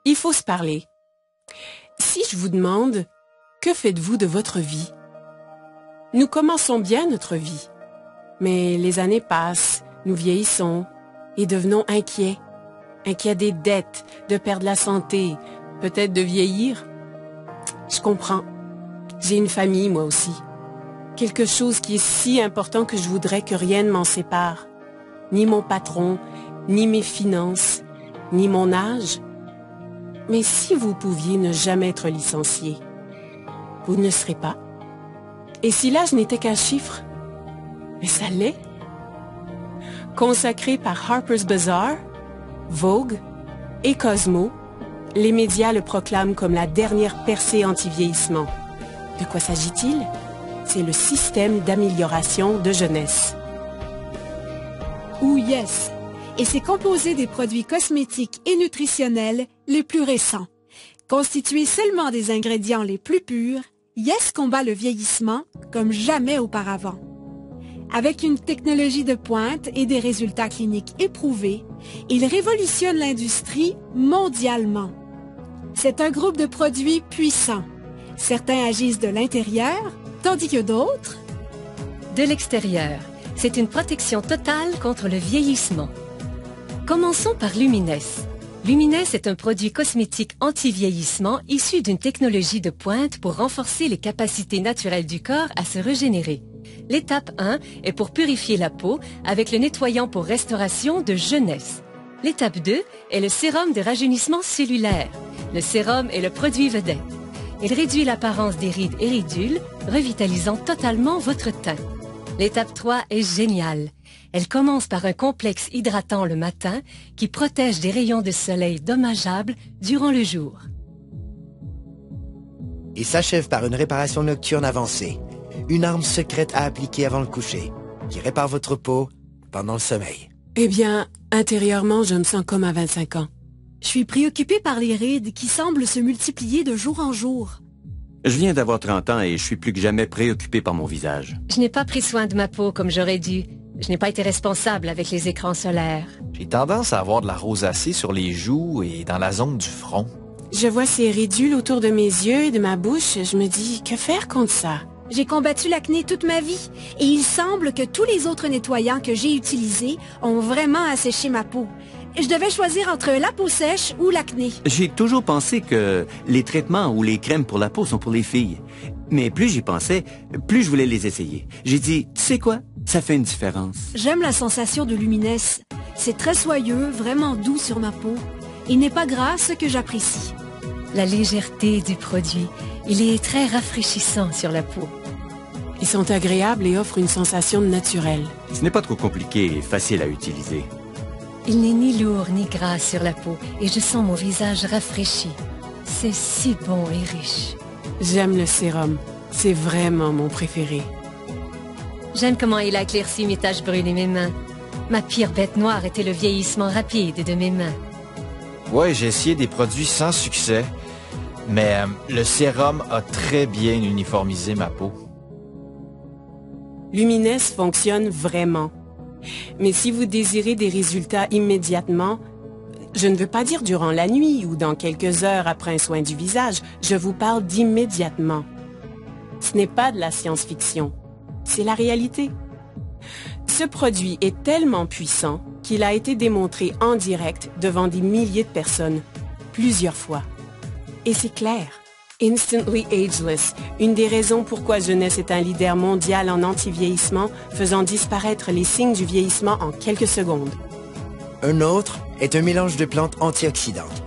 Il faut se parler. Si je vous demande, que faites-vous de votre vie? Nous commençons bien notre vie, mais les années passent, nous vieillissons et devenons inquiets. Inquiets des dettes, de perdre la santé, peut-être de vieillir. Je comprends. J'ai une famille, moi aussi. Quelque chose qui est si important que je voudrais que rien ne m'en sépare. Ni mon patron, ni mes finances, ni mon âge. Mais si vous pouviez ne jamais être licencié, vous ne serez pas. Et si l'âge n'était qu'un chiffre, mais ça l'est. Consacré par Harper's Bazaar, Vogue et Cosmo, les médias le proclament comme la dernière percée anti-vieillissement. De quoi s'agit-il? C'est le système d'amélioration de jeunesse. Ou Yes. Et c'est composé des produits cosmétiques et nutritionnels les plus récents. Constitué seulement des ingrédients les plus purs, Yes combat le vieillissement comme jamais auparavant. Avec une technologie de pointe et des résultats cliniques éprouvés, il révolutionne l'industrie mondialement. C'est un groupe de produits puissants. Certains agissent de l'intérieur, tandis que d'autres... De l'extérieur. C'est une protection totale contre le vieillissement. Commençons par Lumines. Lumines est un produit cosmétique anti-vieillissement issu d'une technologie de pointe pour renforcer les capacités naturelles du corps à se régénérer. L'étape 1 est pour purifier la peau avec le nettoyant pour restauration de jeunesse. L'étape 2 est le sérum de rajeunissement cellulaire. Le sérum est le produit vedette. Il réduit l'apparence des rides et ridules, revitalisant totalement votre teint. L'étape 3 est géniale. Elle commence par un complexe hydratant le matin qui protège des rayons de soleil dommageables durant le jour. Et s'achève par une réparation nocturne avancée. Une arme secrète à appliquer avant le coucher, qui répare votre peau pendant le sommeil. Eh bien, intérieurement, je me sens comme à 25 ans. Je suis préoccupée par les rides qui semblent se multiplier de jour en jour. Je viens d'avoir 30 ans et je suis plus que jamais préoccupé par mon visage. Je n'ai pas pris soin de ma peau comme j'aurais dû. Je n'ai pas été responsable avec les écrans solaires. J'ai tendance à avoir de la rosacée sur les joues et dans la zone du front. Je vois ces ridules autour de mes yeux et de ma bouche. Je me dis, que faire contre ça? J'ai combattu l'acné toute ma vie et il semble que tous les autres nettoyants que j'ai utilisés ont vraiment asséché ma peau. Je devais choisir entre la peau sèche ou l'acné. J'ai toujours pensé que les traitements ou les crèmes pour la peau sont pour les filles. Mais plus j'y pensais, plus je voulais les essayer. J'ai dit, tu sais quoi? Ça fait une différence. J'aime la sensation de Lumines. C'est très soyeux, vraiment doux sur ma peau. Il n'est pas gras, ce que j'apprécie. La légèreté du produit. Il est très rafraîchissant sur la peau. Ils sont agréables et offrent une sensation naturelle. Ce n'est pas trop compliqué et facile à utiliser. Il n'est ni lourd ni gras sur la peau et je sens mon visage rafraîchi. C'est si bon et riche. J'aime le sérum. C'est vraiment mon préféré. J'aime comment il a éclairci mes taches brunes et mes mains. Ma pire bête noire était le vieillissement rapide de mes mains. Ouais, j'ai essayé des produits sans succès, mais le sérum a très bien uniformisé ma peau. Lumines fonctionne vraiment. Mais si vous désirez des résultats immédiatement, je ne veux pas dire durant la nuit ou dans quelques heures après un soin du visage, je vous parle d'immédiatement. Ce n'est pas de la science-fiction, c'est la réalité. Ce produit est tellement puissant qu'il a été démontré en direct devant des milliers de personnes, plusieurs fois. Et c'est clair. Instantly Ageless, une des raisons pourquoi Jeunesse est un leader mondial en anti-vieillissement, faisant disparaître les signes du vieillissement en quelques secondes. Un autre est un mélange de plantes antioxydantes.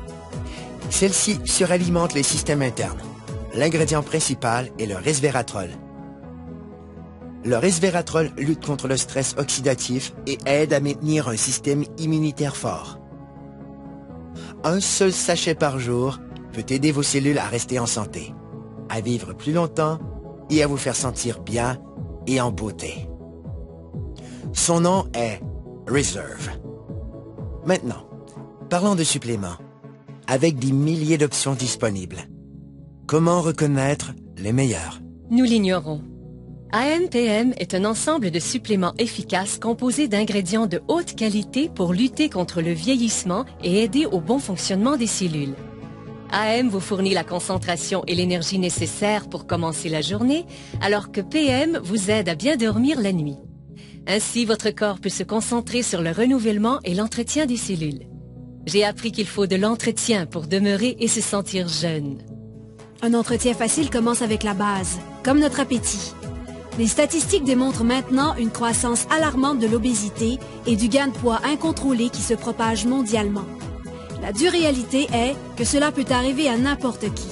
Celles-ci suralimentent les systèmes internes. L'ingrédient principal est le resveratrol. Le resveratrol lutte contre le stress oxydatif et aide à maintenir un système immunitaire fort. Un seul sachet par jour peut aider vos cellules à rester en santé, à vivre plus longtemps et à vous faire sentir bien et en beauté. Son nom est Reserve. Maintenant, parlons de suppléments. Avec des milliers d'options disponibles, comment reconnaître les meilleurs? Nous l'ignorons. AMPM est un ensemble de suppléments efficaces composés d'ingrédients de haute qualité pour lutter contre le vieillissement et aider au bon fonctionnement des cellules. AM vous fournit la concentration et l'énergie nécessaires pour commencer la journée, alors que PM vous aide à bien dormir la nuit. Ainsi, votre corps peut se concentrer sur le renouvellement et l'entretien des cellules. J'ai appris qu'il faut de l'entretien pour demeurer et se sentir jeune. Un entretien facile commence avec la base, comme notre appétit. Les statistiques démontrent maintenant une croissance alarmante de l'obésité et du gain de poids incontrôlé qui se propage mondialement. La dure réalité est que cela peut arriver à n'importe qui.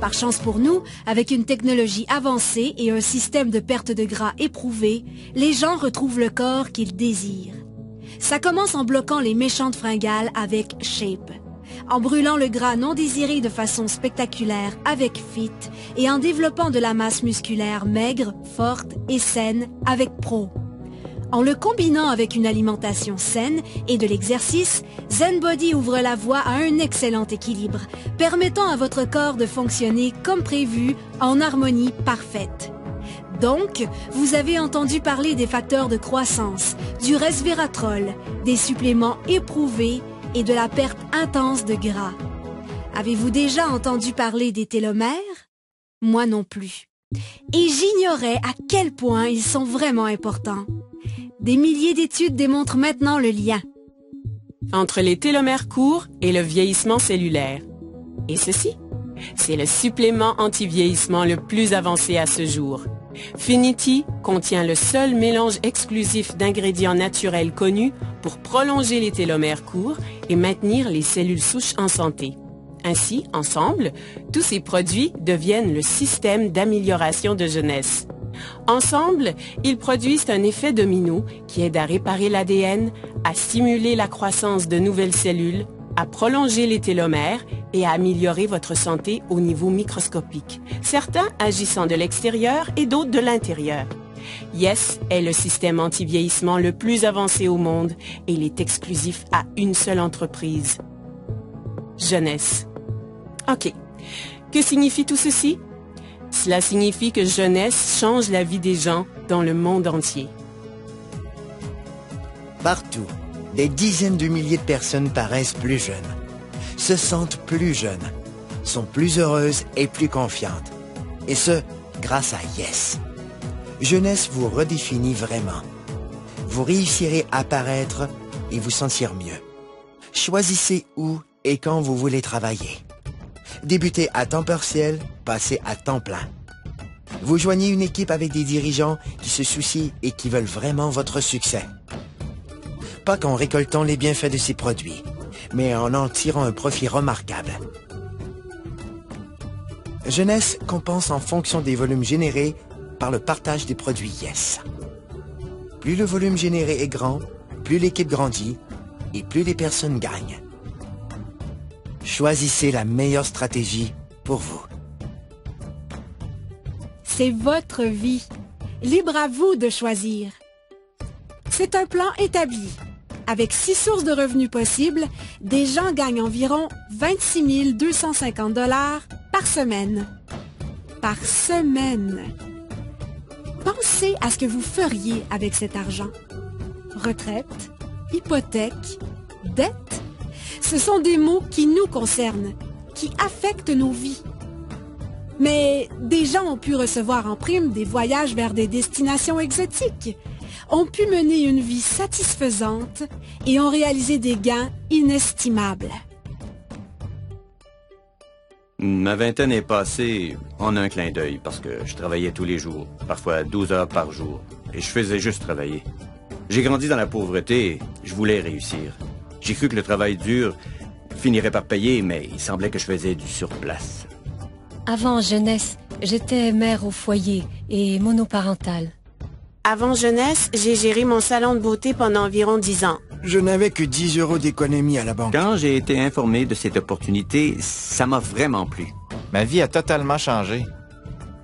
Par chance pour nous, avec une technologie avancée et un système de perte de gras éprouvé, les gens retrouvent le corps qu'ils désirent. Ça commence en bloquant les méchantes fringales avec Shape, en brûlant le gras non désiré de façon spectaculaire avec Fit et en développant de la masse musculaire maigre, forte et saine avec Pro. En le combinant avec une alimentation saine et de l'exercice, ZenBody ouvre la voie à un excellent équilibre, permettant à votre corps de fonctionner comme prévu en harmonie parfaite. Donc, vous avez entendu parler des facteurs de croissance, du resveratrol, des suppléments éprouvés et de la perte intense de gras. Avez-vous déjà entendu parler des télomères? Moi non plus. Et j'ignorais à quel point ils sont vraiment importants. Des milliers d'études démontrent maintenant le lien entre les télomères courts et le vieillissement cellulaire. Et ceci, c'est le supplément anti-vieillissement le plus avancé à ce jour. Finity contient le seul mélange exclusif d'ingrédients naturels connus pour prolonger les télomères courts et maintenir les cellules souches en santé. Ainsi, ensemble, tous ces produits deviennent le système d'amélioration de jeunesse. Ensemble, ils produisent un effet domino qui aide à réparer l'ADN, à stimuler la croissance de nouvelles cellules, à prolonger les télomères et à améliorer votre santé au niveau microscopique, certains agissant de l'extérieur et d'autres de l'intérieur. Yes est le système anti-vieillissement le plus avancé au monde et il est exclusif à une seule entreprise. Jeunesse. OK. Que signifie tout ceci? Cela signifie que jeunesse change la vie des gens dans le monde entier. Partout, des dizaines de milliers de personnes paraissent plus jeunes, se sentent plus jeunes, sont plus heureuses et plus confiantes. Et ce, grâce à Yes. Jeunesse vous redéfinit vraiment. Vous réussirez à paraître et vous sentir mieux. Choisissez où et quand vous voulez travailler. Débutez à temps partiel, passez à temps plein. Vous joignez une équipe avec des dirigeants qui se soucient et qui veulent vraiment votre succès. Pas qu'en récoltant les bienfaits de ces produits, mais en tirant un profit remarquable. Jeunesse compense en fonction des volumes générés par le partage des produits Yes. Plus le volume généré est grand, plus l'équipe grandit et plus les personnes gagnent. Choisissez la meilleure stratégie pour vous. C'est votre vie. Libre à vous de choisir. C'est un plan établi. Avec 6 sources de revenus possibles, des gens gagnent environ 26 250 $ par semaine. Par semaine. Pensez à ce que vous feriez avec cet argent. Retraite, hypothèque, dette. Ce sont des mots qui nous concernent, qui affectent nos vies. Mais des gens ont pu recevoir en prime des voyages vers des destinations exotiques, ont pu mener une vie satisfaisante et ont réalisé des gains inestimables. Ma vingtaine est passée en un clin d'œil parce que je travaillais tous les jours, parfois 12 heures par jour, et je faisais juste travailler. J'ai grandi dans la pauvreté et je voulais réussir. J'ai cru que le travail dur finirait par payer, mais il semblait que je faisais du surplace. Avant jeunesse, j'étais mère au foyer et monoparentale. Avant jeunesse, j'ai géré mon salon de beauté pendant environ 10 ans. Je n'avais que 10 € d'économie à la banque. Quand j'ai été informé de cette opportunité, ça m'a vraiment plu. Ma vie a totalement changé.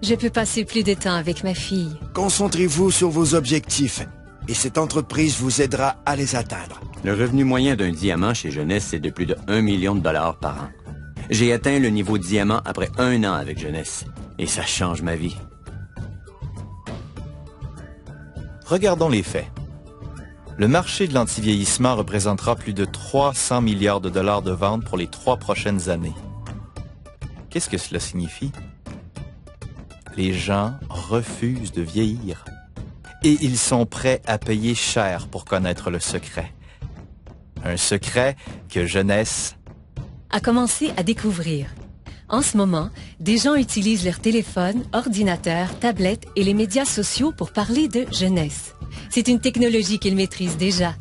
Je peux passer plus de temps avec ma fille. Concentrez-vous sur vos objectifs et cette entreprise vous aidera à les atteindre. Le revenu moyen d'un diamant chez Jeunesse, c'est de plus de 1 million de $ par an. J'ai atteint le niveau diamant après 1 an avec Jeunesse. Et ça change ma vie. Regardons les faits. Le marché de l'antivieillissement représentera plus de 300 milliards de dollars de ventes pour les 3 prochaines années. Qu'est-ce que cela signifie? Les gens refusent de vieillir. Et ils sont prêts à payer cher pour connaître le secret. Un secret que Jeunesse a commencé à découvrir. En ce moment, des gens utilisent leur téléphone, ordinateur, tablette et les médias sociaux pour parler de jeunesse. C'est une technologie qu'ils maîtrisent déjà.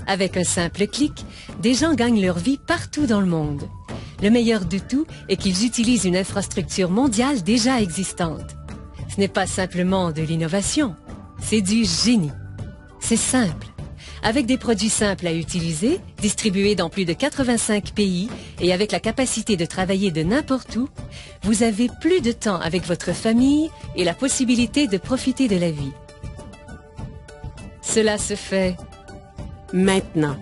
Avec un simple clic, des gens gagnent leur vie partout dans le monde. Le meilleur de tout est qu'ils utilisent une infrastructure mondiale déjà existante. Ce n'est pas simplement de l'innovation, c'est du génie. C'est simple. Avec des produits simples à utiliser, distribués dans plus de 85 pays et avec la capacité de travailler de n'importe où, vous avez plus de temps avec votre famille et la possibilité de profiter de la vie. Cela se fait maintenant,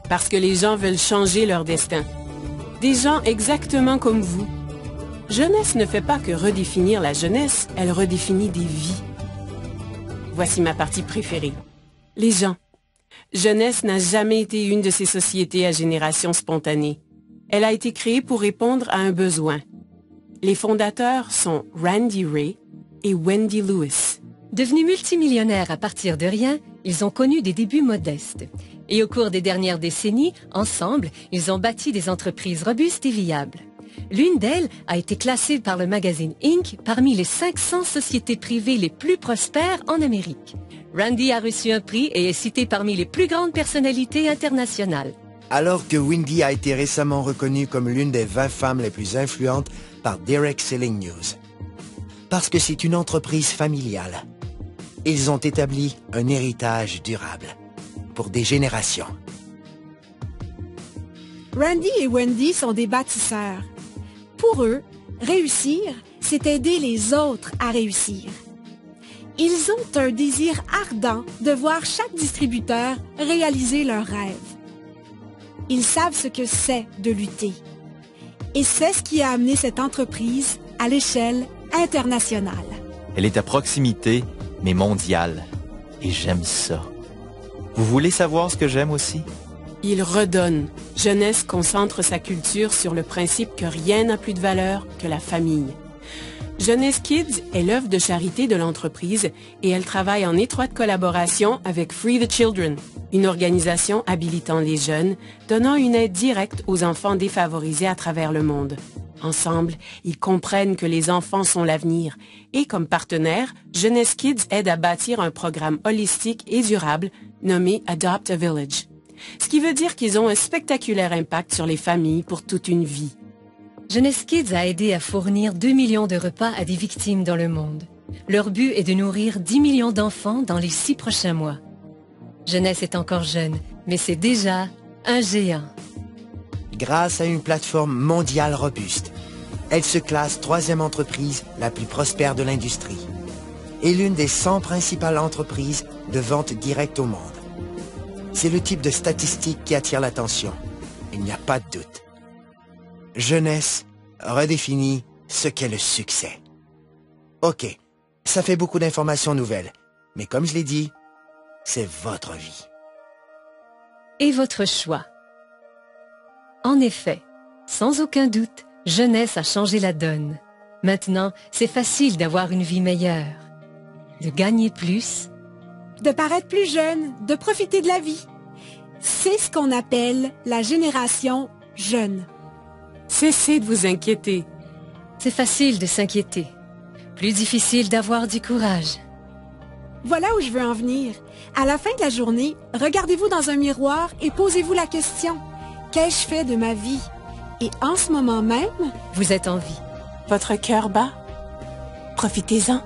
parce que les gens veulent changer leur destin. Des gens exactement comme vous. Jeunesse ne fait pas que redéfinir la jeunesse, elle redéfinit des vies. Voici ma partie préférée. Les gens. Jeunesse n'a jamais été une de ces sociétés à génération spontanée. Elle a été créée pour répondre à un besoin. Les fondateurs sont Randy Ray et Wendy Lewis. Devenus multimillionnaires à partir de rien, ils ont connu des débuts modestes. Et au cours des dernières décennies, ensemble, ils ont bâti des entreprises robustes et viables. L'une d'elles a été classée par le magazine Inc. parmi les 500 sociétés privées les plus prospères en Amérique. Randy a reçu un prix et est cité parmi les plus grandes personnalités internationales. Alors que Wendy a été récemment reconnue comme l'une des 20 femmes les plus influentes par Direct Selling News. Parce que c'est une entreprise familiale. Ils ont établi un héritage durable pour des générations. Randy et Wendy sont des bâtisseurs. Pour eux, réussir, c'est aider les autres à réussir. Ils ont un désir ardent de voir chaque distributeur réaliser leurs rêves. Ils savent ce que c'est de lutter. Et c'est ce qui a amené cette entreprise à l'échelle internationale. Elle est à proximité, mais mondiale. Et j'aime ça. Vous voulez savoir ce que j'aime aussi? Il redonne. Jeunesse concentre sa culture sur le principe que rien n'a plus de valeur que la famille. Jeunesse Kids est l'œuvre de charité de l'entreprise et elle travaille en étroite collaboration avec Free the Children, une organisation habilitant les jeunes, donnant une aide directe aux enfants défavorisés à travers le monde. Ensemble, ils comprennent que les enfants sont l'avenir et comme partenaire, Jeunesse Kids aide à bâtir un programme holistique et durable nommé Adopt a Village. Ce qui veut dire qu'ils ont un spectaculaire impact sur les familles pour toute une vie. Jeunesse Kids a aidé à fournir 2 millions de repas à des victimes dans le monde. Leur but est de nourrir 10 millions d'enfants dans les 6 prochains mois. Jeunesse est encore jeune, mais c'est déjà un géant. Grâce à une plateforme mondiale robuste, elle se classe 3e entreprise la plus prospère de l'industrie et l'une des 100 principales entreprises de vente directe au monde. C'est le type de statistique qui attire l'attention. Il n'y a pas de doute. Jeunesse redéfinit ce qu'est le succès. OK, ça fait beaucoup d'informations nouvelles, mais comme je l'ai dit, c'est votre vie. Et votre choix. En effet, sans aucun doute, Jeunesse a changé la donne. Maintenant, c'est facile d'avoir une vie meilleure, de gagner plus, de paraître plus jeune, de profiter de la vie. C'est ce qu'on appelle la génération jeune. Cessez de vous inquiéter. C'est facile de s'inquiéter. Plus difficile d'avoir du courage. Voilà où je veux en venir. À la fin de la journée, regardez-vous dans un miroir et posez-vous la question. Qu'ai-je fait de ma vie? Et en ce moment même, vous êtes en vie. Votre cœur bat? Profitez-en.